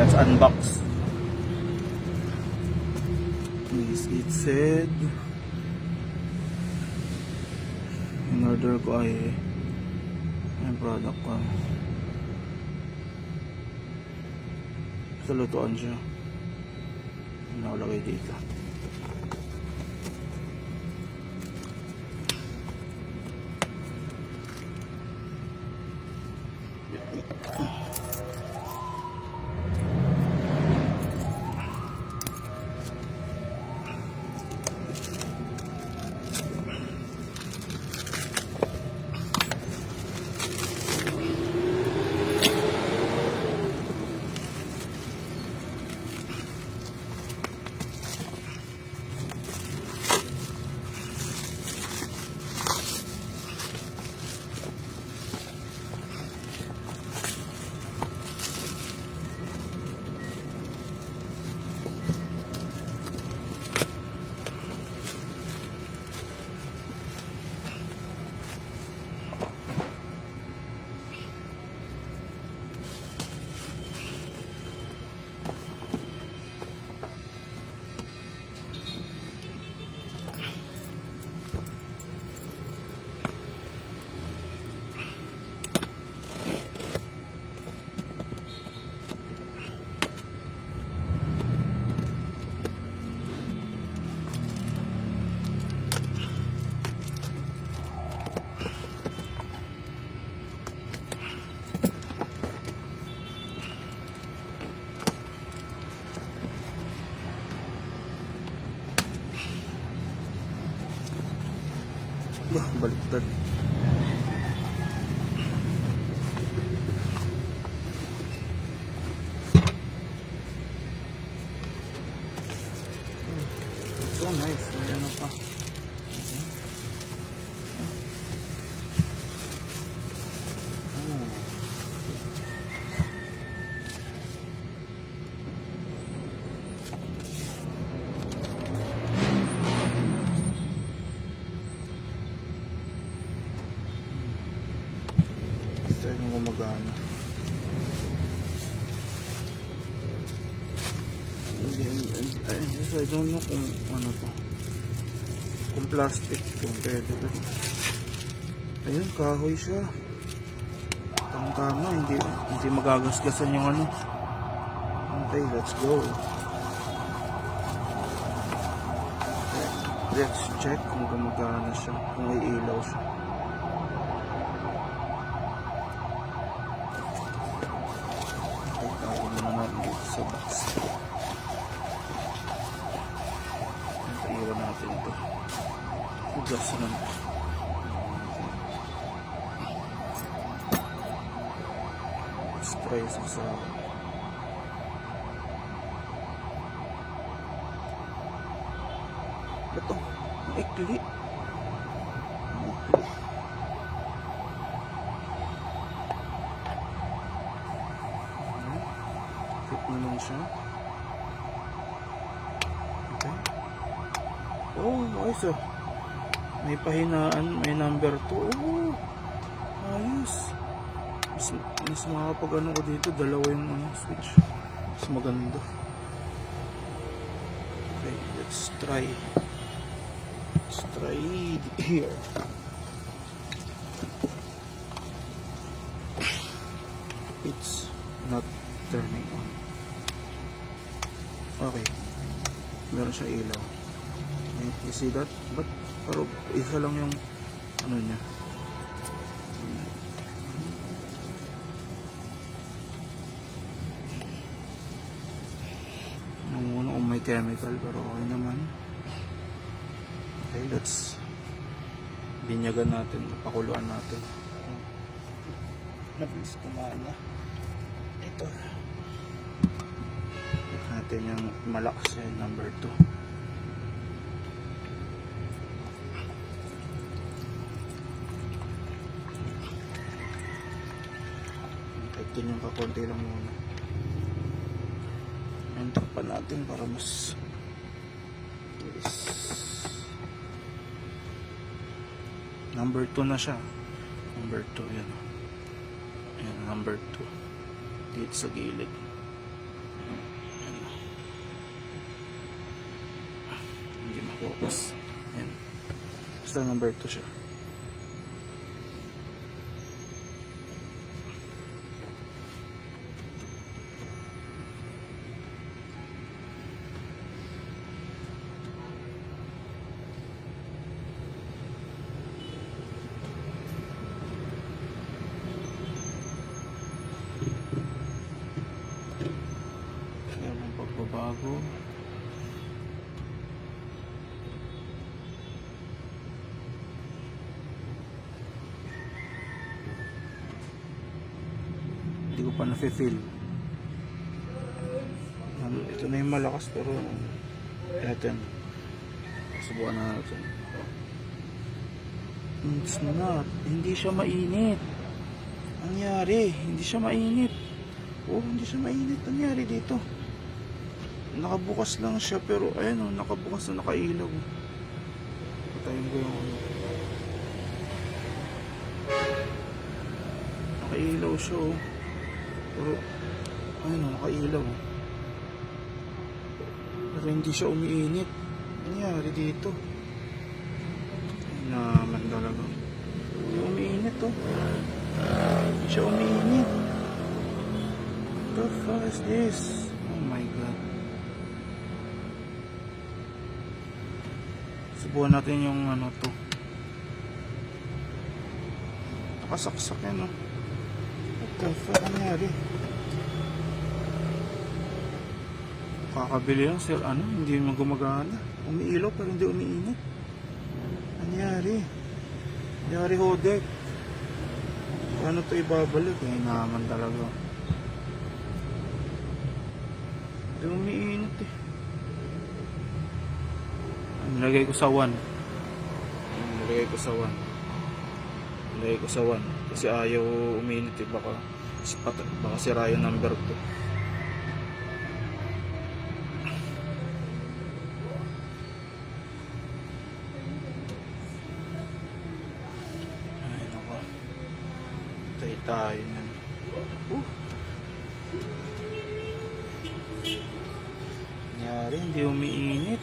let's unbox. It said in order ko ay yung product ko sa lutuan siya, nakalagay dito. Baliktad. So nice. May ano pa. Try mo gumagana. I don't know kung ano to, kung plastic, kung pwede ba. Ayun, kahoy siya. Tama, hindi magagasgasan yung ano. Okay, let's go. Let's check kung gumagana siya, kung may ilaw siya. Tayo na natin dito sa box. Iwan natin ito. Ugas na. Let's try sa ito, maikli. Fit naman siya. Okay. Oh, ayos ah. May pahinaan, may number 2. Oh, ayos. Mas makakapag ano ko dito, dalawa yung switch. Mas maganda. Okay, let's try. Let's try here. It's not turning on. Okay. Meron siya ilaw. You see that? But pero isa lang yung ano niya. Namuno kung may chemical, pero okay naman. Okay, let's binyagan natin, pakuluan natin. Nabilis kumana. Ito. Natin yung malakas yung number 2. Ito yung kakunti lang muna. Entak pa natin para mas number 2 na siya. Number 2 yan. Ayan, number 2 dito sa gilid. Hindi ma-focus. Ayan. Basta number 2 siya. Ayan ang pagbabago. Hindi ko pa na-feel. Ito na yung malakas pero eto yun. Subukan na natin. It's not. Hindi siya mainit. Nangyari, hindi siya mainit. Oh, hindi siya mainit. Nangyari dito. Nakabukas lang siya pero ayun oh, nakabukas na nakailaw. Patayin ko yung ano. Nakailaw siya oh. Pero ayun oh, nakailaw oh. Pero hindi siya umiinit. Nangyari dito. Ayun naman talaga. Hindi umiinit oh. Hindi siya umiinit. What the fuck is this? Oh my god. Subukan natin yung ano to. Nakasaksak yan oh. What the fuck nangyari? Kakabili lang sir, ano, hindi mo gumagana. Umiilaw pero hindi umiinit. Nangyari. Nangyari hodek. Paano to ibabalik? Eh, naman talaga. Hindi umiinit eh. Nilagay ko sa 1. Nilagay ko sa 1. Nilagay ko sa 1. Kasi ayaw umiinit eh. Baka sira yung number 2. Tayo na. Nangyari, hindi umiinit.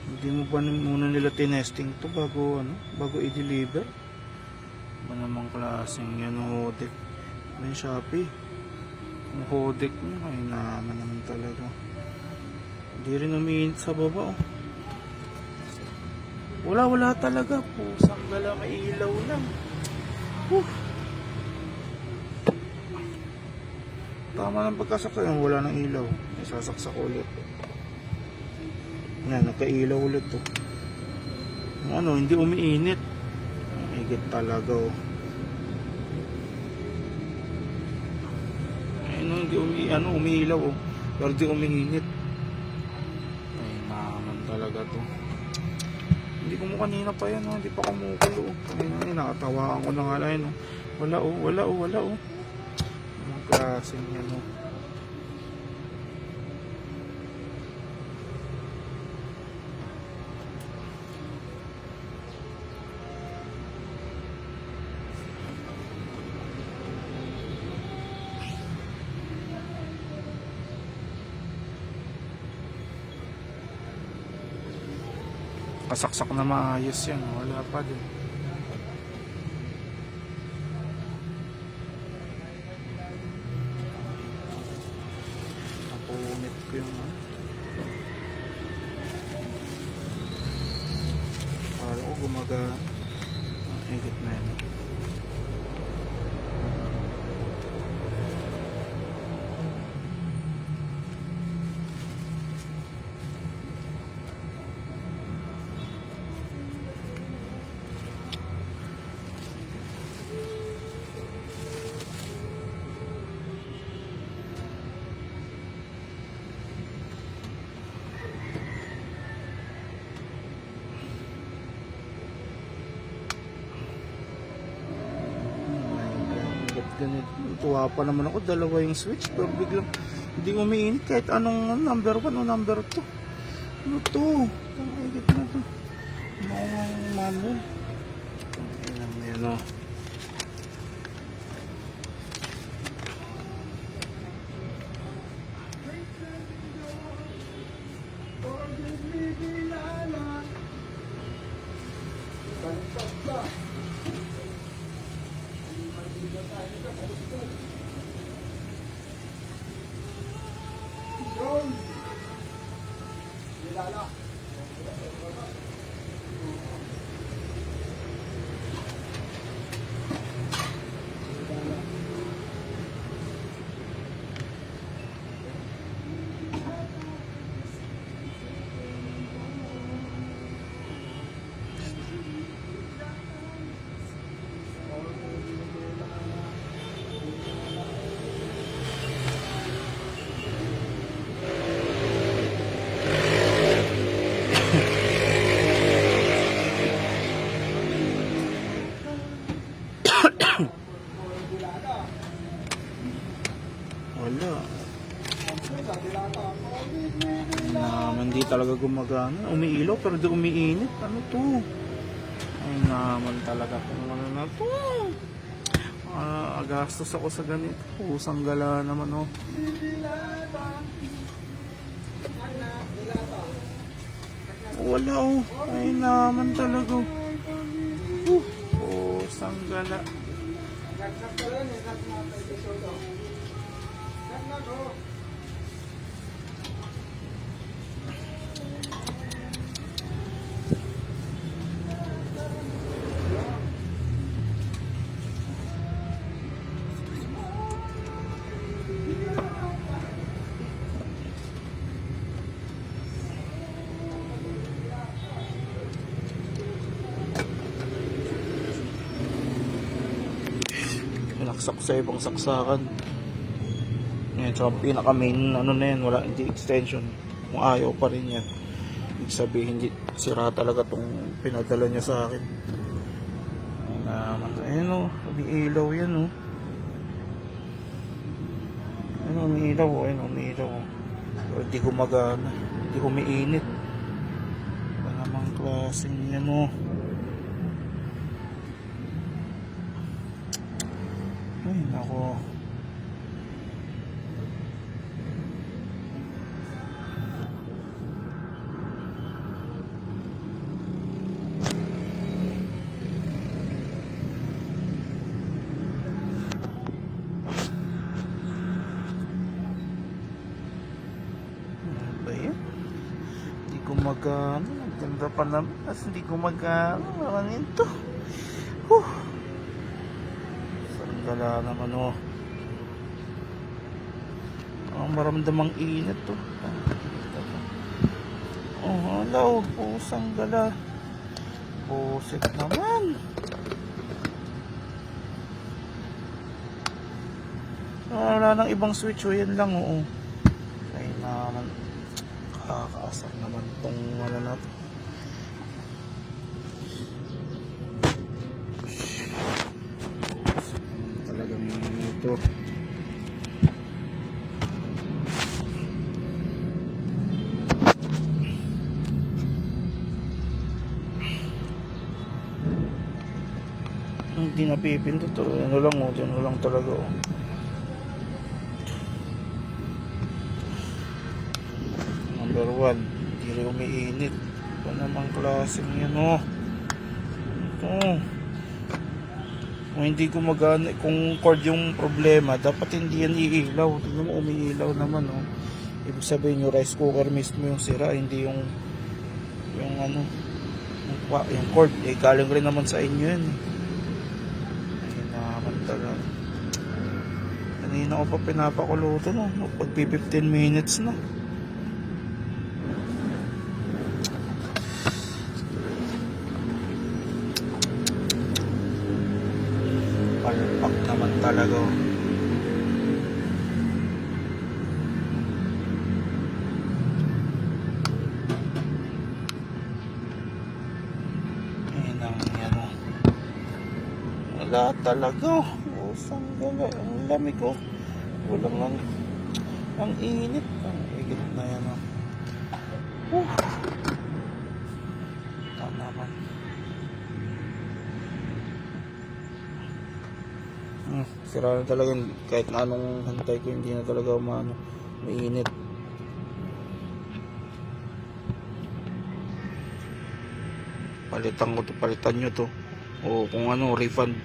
Hindi mo ba muna nila tinesting to bago ano, bago i-deliver? Ba namang klaseng yan hodek. May Shopee. Ang hodek niya ay naman talaga. Hindi rin umiinit sa baba oh. Wala talaga. Pusang gala, may ilaw lang. Tama ng pagkasakyan, wala ng ilaw. May sasaksak ulit. Yan, nagka-ilaw ulit to. Ano, hindi umiinit. Higit talaga oh. Ayun, hindi umiilaw oh. Pero di umiinit. Ay, naman talaga to. Hindi ko mo kanina pa yan, hindi pa kumukulo. Ayun, nakatawaan ko na nga lang. Wala oh. Ang klaseng yan oh. Kasaksak na maayos yan, wala pa din. Napunit ko yung parang ko gumagana. Higit na yan. Ganito, tuwa pa naman ako, dalawa yung switch pero biglang hindi umiinit kahit anong number 1 o number 2. Ano to? Higit na to. Mga manual. Ayan o. talaga gumagana. Umiilaw pero di umiinit. Ano to? Ay naman talaga kung ano na to. Gastos ako sa ganito. Pusang gala naman oh. Wala oh. Ay naman talaga. Pusang gala. Pinaksak sa ibang saksakan. Yan, so pinaka main ano na yan, wala, hindi extension. Kung ayaw pa rin yan, ibig sabihin hindi sira talaga tong pinadala niya sa akin. Ayun o, umiilaw yan o. Ayun, umiilaw o, ayun, umiilaw o. Pero di gumagana, di umiinit. Wala namang klaseng yan o. Ay, nako. Gumagana, ganda pa naman kasi hindi gumagana, parang ito. Sandala naman oh. Maramdamang init to. Halaw, pusang gala. Pusit naman. Wala nang ibang switch o, yan lang oo. Kaya naman kakaasar naman tong ano natin. Talagang ito. Hindi napipindot to. Ano lang oh, dyan lang talaga oh. Number 1, hindi rin umiinit. Ito namang klaseng yan oh. Ito. Kung hindi gumagana, kung cord yung problema, dapat hindi yan iilaw. Tingnan mo, umiilaw naman oh. Ibig sabihin yung rice cooker mismo yung sira, hindi yung ano, yung cord. Eh, galing rin naman sa inyo yan eh. Ayun naman talaga. Kanina ko pa pinapakuluto no. Pag 15 minutes na. Palpak naman talaga. Ayun ang yan o. Wala talaga. Usang gala. Ang lamig o. Walang ang init. Ang igit na yan o. Naman. Sira na talaga kahit na anong hantay ko, hindi na talaga mainit. Palitan nyo to o kung ano, refund.